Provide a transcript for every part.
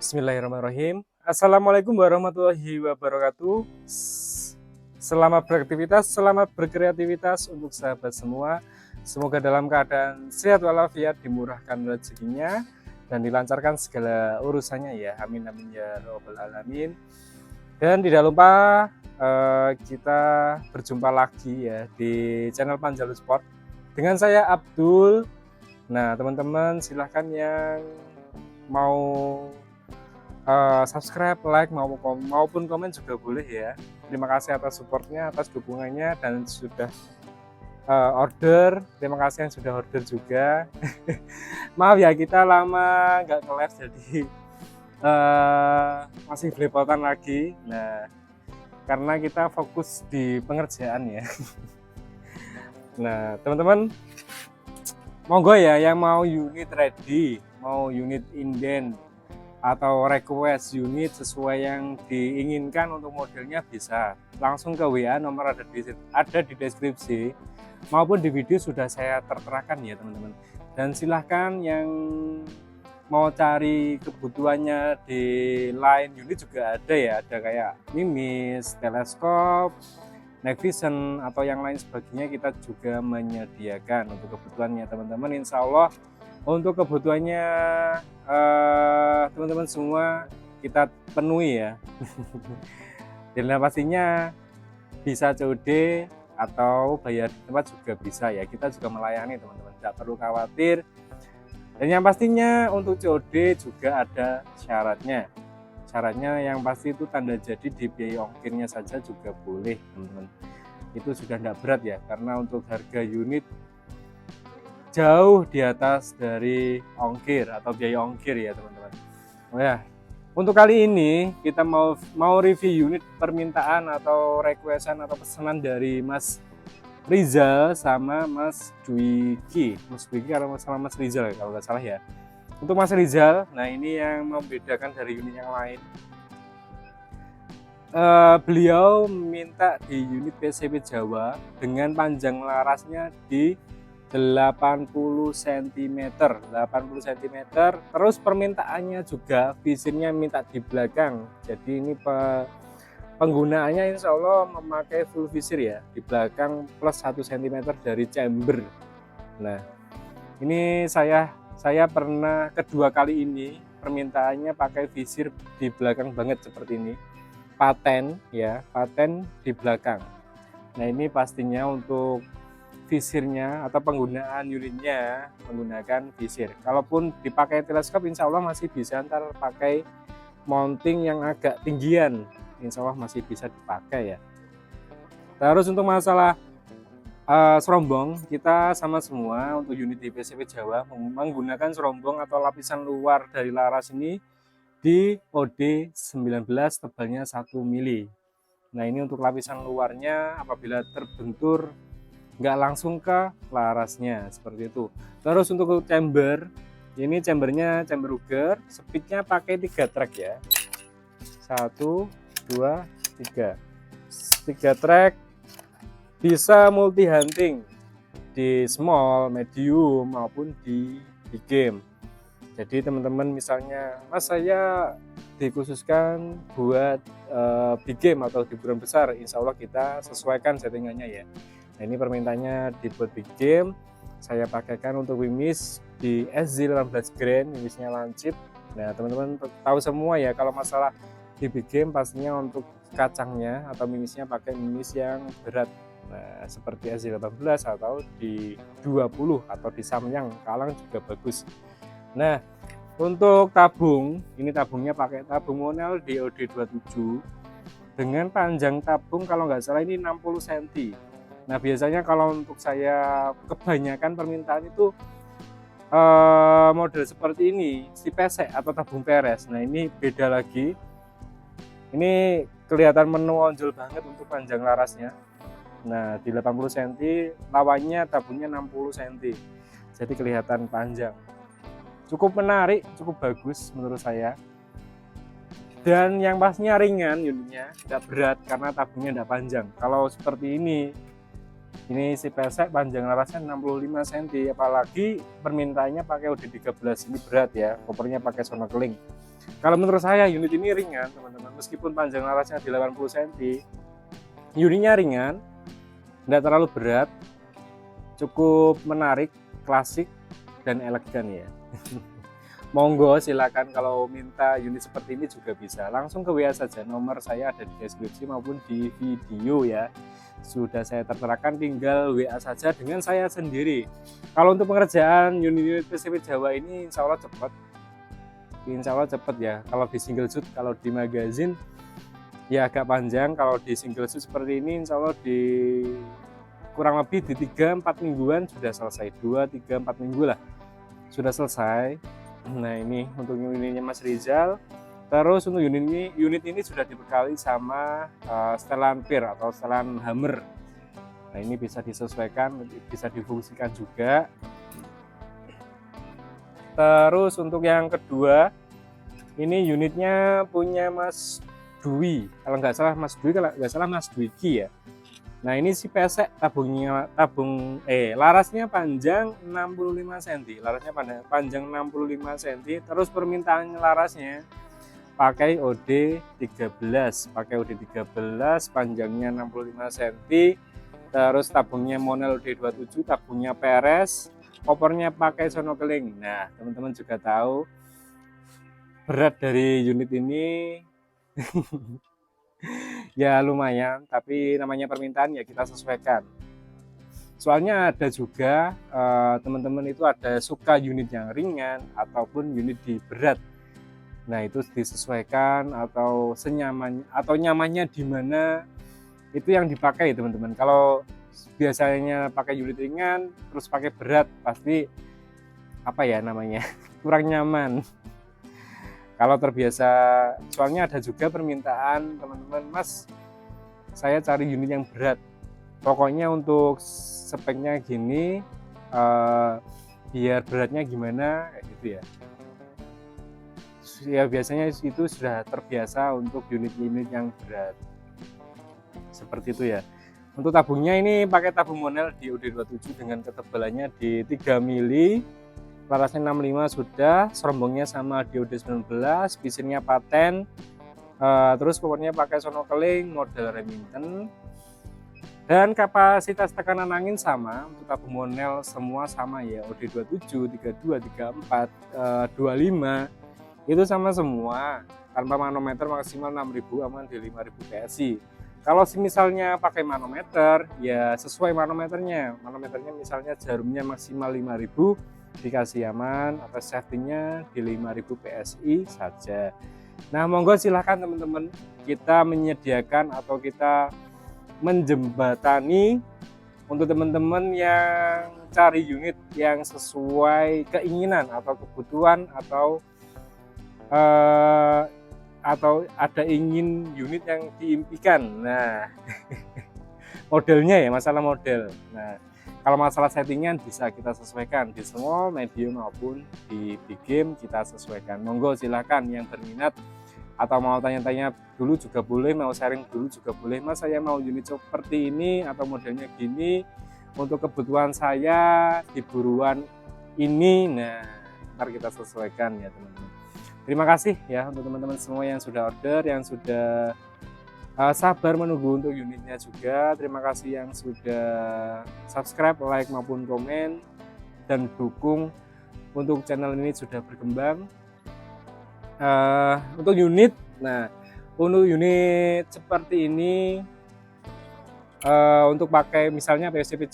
Bismillahirrahmanirrahim. Assalamualaikum warahmatullahi wabarakatuh. Selamat beraktivitas, selamat berkreativitas untuk sahabat semua. Semoga dalam keadaan sehat walafiat, dimurahkan rezekinya dan dilancarkan segala urusannya ya. Amin amin ya robbal alamin. Dan tidak lupa kita berjumpa lagi ya di channel Panjalu Sport dengan saya Abdul. Nah teman-teman silahkan yang mau subscribe, like maupun komen juga boleh ya. Terima kasih atas supportnya, atas dukungannya, dan sudah order. Terima kasih yang sudah order juga. Maaf ya kita lama nggak nge-live jadi masih belepotan lagi. Nah karena kita fokus di pengerjaan ya. Nah teman-teman monggo ya yang mau unit ready, mau unit inden atau request unit sesuai yang diinginkan untuk modelnya, bisa langsung ke WA, nomor ada di deskripsi maupun di video sudah saya terterakan ya teman-teman. Dan silahkan yang mau cari kebutuhannya di line unit juga ada ya, ada kayak mimis, teleskop, night vision atau yang lain sebagainya, kita juga menyediakan untuk kebutuhannya teman-teman. Insya Allah untuk kebutuhannya teman-teman semua kita penuhi ya. Dan pastinya bisa COD atau bayar di tempat juga bisa ya, kita juga melayani teman-teman, tidak perlu khawatir. Dan yang pastinya untuk COD juga ada syaratnya. Syaratnya yang pasti itu tanda jadi di biaya ongkirnya saja juga boleh teman-teman. Itu sudah tidak berat ya, karena untuk harga unit jauh di atas dari ongkir atau biaya ongkir ya teman-teman. Oh ya, untuk kali ini kita mau review unit permintaan atau requestan atau pesanan dari Mas Rizal sama Mas Dwiki. Mas Dwiki sama Mas Rizal kalau nggak salah ya. Untuk Mas Rizal, nah ini yang membedakan dari unit yang lain. Beliau minta di unit PCB Jawa dengan panjang larasnya di 80 cm, terus permintaannya juga visirnya minta di belakang. Jadi ini penggunaannya insya Allah memakai full visir ya, di belakang plus 1 cm dari chamber. Nah ini saya pernah kedua kali ini permintaannya pakai visir di belakang banget seperti ini, paten ya, paten di belakang. Nah ini pastinya untuk visirnya atau penggunaan unitnya menggunakan visir. Kalaupun dipakai teleskop insya Allah masih bisa, ntar pakai mounting yang agak tinggian insya Allah masih bisa dipakai ya. Terus untuk masalah serombong, kita sama semua untuk unit di PCB Jawa menggunakan serombong atau lapisan luar dari laras ini di OD 19 tebalnya 1 mili. Nah ini untuk lapisan luarnya apabila terbentur nggak langsung ke larasnya seperti itu. Terus untuk chamber, ini chambernya chamber Ruger, speednya pakai 3 track ya, 1, 2, 3 track, bisa multi hunting di small, medium maupun di big game. Jadi teman-teman misalnya Mas saya dikhususkan buat big game atau hiburan besar, insya Allah kita sesuaikan settingannya ya. Nah ini permintaannya dibuat big game, saya pakaikan untuk wimis di SZ18 Grand, wimisnya lancip. Nah teman-teman tahu semua ya kalau masalah di big game pastinya untuk kacangnya atau mimisnya pakai mimis yang berat. Nah seperti SZ18 atau di 20 atau di Samyang Kalang juga bagus. Nah untuk tabung, ini tabungnya pakai tabung Monel DOD27 dengan panjang tabung kalau nggak salah ini 60 cm. Nah biasanya kalau untuk saya kebanyakan permintaan itu model seperti ini, si pesek atau tabung peres. Nah ini beda lagi, ini kelihatan menonjol banget untuk panjang larasnya. Nah di 80 cm, lawannya tabungnya 60 cm, jadi kelihatan panjang. Cukup menarik, cukup bagus menurut saya. Dan yang pastinya ringan unitnya, tidak berat karena tabungnya tidak panjang. Kalau seperti ini Ini si pesek panjang larasnya 65 cm, apalagi permintaannya pakai UD13. Ini berat ya, kopernya pakai snorkeling. Kalau menurut saya unit ini ringan teman-teman, meskipun panjang larasnya di 80 cm, unitnya ringan, tidak terlalu berat, cukup menarik, klasik dan elegan ya. Monggo silakan kalau minta unit seperti ini juga bisa, langsung ke WA saja, nomor saya ada di deskripsi maupun di video ya, sudah saya terterakan, tinggal WA saja dengan saya sendiri. Kalau untuk pengerjaan unit-unit PCP Jawa ini insya Allah cepat ya. Kalau di single shoot, kalau di magazine ya agak panjang. Kalau di single shoot seperti ini insya Allah di kurang lebih di 3-4 mingguan sudah selesai, 2-3-4 minggu lah sudah selesai. Nah ini untuk unitnya Mas Rizal. Terus untuk unit ini sudah dibekali sama setelan pir atau setelan hammer. Nah ini bisa disesuaikan, bisa difungsikan juga. Terus untuk yang kedua, ini unitnya punya Mas Dwi, kalau nggak salah Mas Dwi, kalau nggak salah Mas Dwiki ya. Nah ini si pesek larasnya panjang 65 cm, larasnya panjang 65 cm. Terus permintaan larasnya pakai OD13, panjangnya 65 cm. Terus tabungnya Monel OD27, tabungnya PRS, kopernya pakai snorkeling. Nah teman-teman juga tahu berat dari unit ini ya lumayan, tapi namanya permintaan ya kita sesuaikan. Soalnya ada juga teman-teman itu ada suka unit yang ringan ataupun unit di berat. Nah itu disesuaikan atau nyamannya di mana itu yang dipakai teman-teman. Kalau biasanya pakai unit ringan terus pakai berat, pasti apa ya namanya kurang nyaman. Kalau terbiasa, soalnya ada juga permintaan teman-teman, Mas saya cari unit yang berat, pokoknya untuk speknya gini, biar beratnya gimana kayak gitu ya. Ya biasanya itu sudah terbiasa untuk unit-unit yang berat seperti itu ya. Untuk tabungnya ini pakai tabung Monel di UD27 dengan ketebalannya di 3 mili, larasnya 65 sudah, serombongnya sama di UD19, pisinnya paten, terus kopernya pakai snorkeling model Remington, dan kapasitas tekanan angin sama untuk tabung Monel semua sama ya, OD27, 32, 34, 25 itu sama semua, tanpa manometer maksimal 6000, aman di 5000 PSI. Kalau misalnya pakai manometer ya sesuai manometernya misalnya jarumnya maksimal 5000, dikasih aman atau safety-nya di 5000 PSI saja. Nah monggo silahkan teman-teman, kita menyediakan atau kita menjembatani untuk teman-teman yang cari unit yang sesuai keinginan atau kebutuhan atau ada ingin unit yang diimpikan. Nah modelnya ya, masalah model. Nah kalau masalah settingan bisa kita sesuaikan di small, medium maupun di big game kita sesuaikan. Monggo silahkan yang berminat atau mau tanya-tanya dulu juga boleh, mau sharing dulu juga boleh. Mas saya mau unit seperti ini atau modelnya gini untuk kebutuhan saya di buruan ini. Nah ntar kita sesuaikan ya teman-teman. Terima kasih ya untuk teman-teman semua yang sudah order, yang sudah sabar menunggu untuk unitnya juga. Terima kasih yang sudah subscribe, like maupun komen dan dukung untuk channel ini sudah berkembang. Untuk unit, untuk unit seperti ini untuk pakai misalnya PCP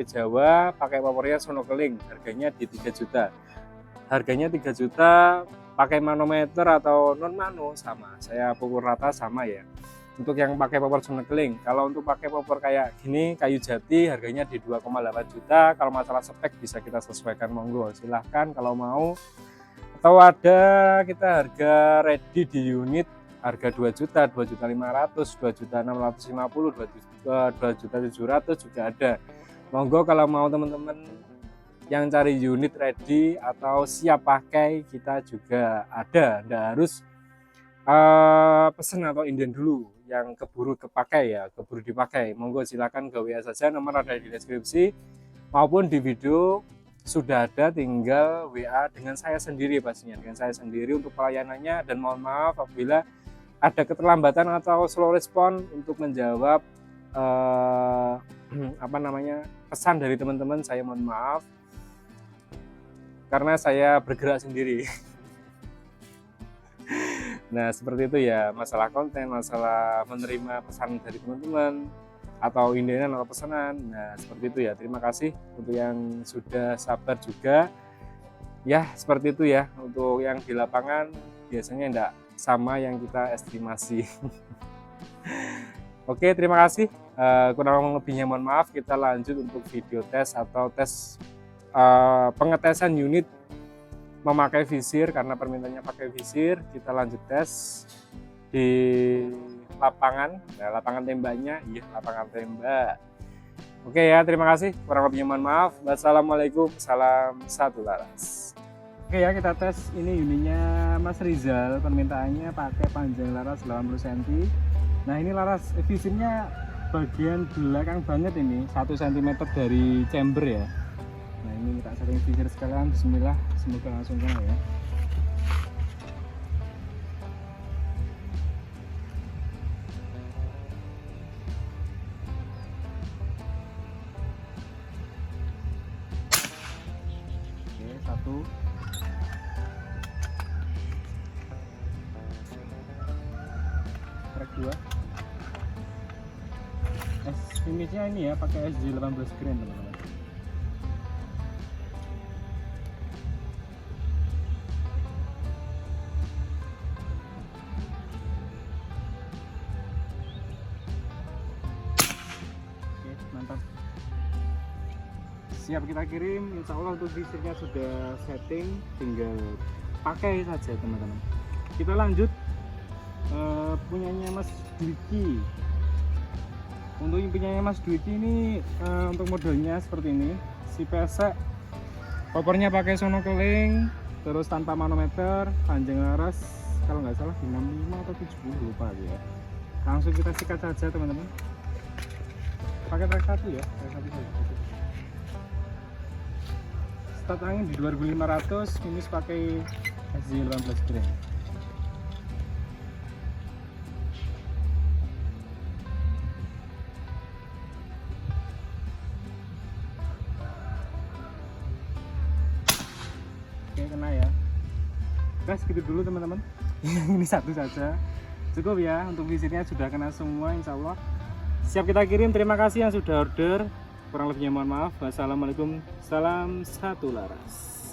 Jawa pakai powernya snorkeling, harganya di 3 juta. Harganya 3 juta, pakai manometer atau non mano sama, saya pukul rata sama ya. Untuk yang pakai popor snorkeling, kalau untuk pakai popor kayak gini kayu jati harganya di 2,8 juta. Kalau masalah spek bisa kita sesuaikan, monggo silahkan kalau mau. Atau ada kita harga ready di unit harga 2 juta, 2 juta 500, 2 juta 650, 2 juta 700 juga ada. Monggo kalau mau teman-teman yang cari unit ready atau siap pakai, kita juga ada. Nggak harus pesen atau inden dulu yang keburu kepakai ya, keburu dipakai, monggo silakan ke WA saja, nomor ada di deskripsi maupun di video sudah ada, tinggal WA dengan saya sendiri pastinya, dengan saya sendiri untuk pelayanannya. Dan mohon maaf apabila ada keterlambatan atau slow respon untuk menjawab pesan dari teman-teman, saya mohon maaf karena saya bergerak sendiri. Nah seperti itu ya, masalah konten, masalah menerima pesan dari teman-teman atau indenan atau pesanan. Nah seperti itu ya, terima kasih untuk yang sudah sabar juga ya. Seperti itu ya, untuk yang di lapangan biasanya enggak sama yang kita estimasi. Oke, terima kasih. Kurang lebihnya mohon maaf. Kita lanjut untuk video tes atau tes pengetesan unit memakai visir, karena permintaannya pakai visir. Kita lanjut tes di lapangan. Nah, lapangan tembaknya, iya lapangan tembak. Oke ya, terima kasih. Kurang lebihnya mohon maaf. Wassalamualaikum, salam satu laras. Oke ya, kita tes ini unitnya Mas Rizal. Permintaannya pakai panjang laras 80 cm. Nah ini laras visirnya bagian belakang banget ini, 1 cm dari chamber ya. Nah ini kita setting visir sekalian. Bismillah, semoga langsung kena ya. Oke, satu. Track 2. Finisnya ini ya, pakai SJ 18 grain teman-teman. Oke, mantap. Siap kita kirim. Insya Allah untuk visirnya sudah setting, tinggal pakai saja teman-teman. Kita lanjut punyanya Mas Dwiki. Untuk yang punyanya Mas Dwiki ini untuk modelnya seperti ini, si pesek, kopernya pakai sonokeling, terus tanpa manometer, panjang laras kalau nggak salah 65 atau 70 lupa ya. Langsung kita sikat saja teman-teman. Pakai track 1 ya, track 1 saja. Start angin di 2500, finish pakai SJ 18 grain. Oke, kena ya. Guys, gitu dulu teman-teman. Ini satu saja cukup ya, untuk visirnya sudah kena semua insya Allah. Siap kita kirim. Terima kasih yang sudah order. Kurang lebihnya mohon maaf. Wassalamualaikum, salam satu laras.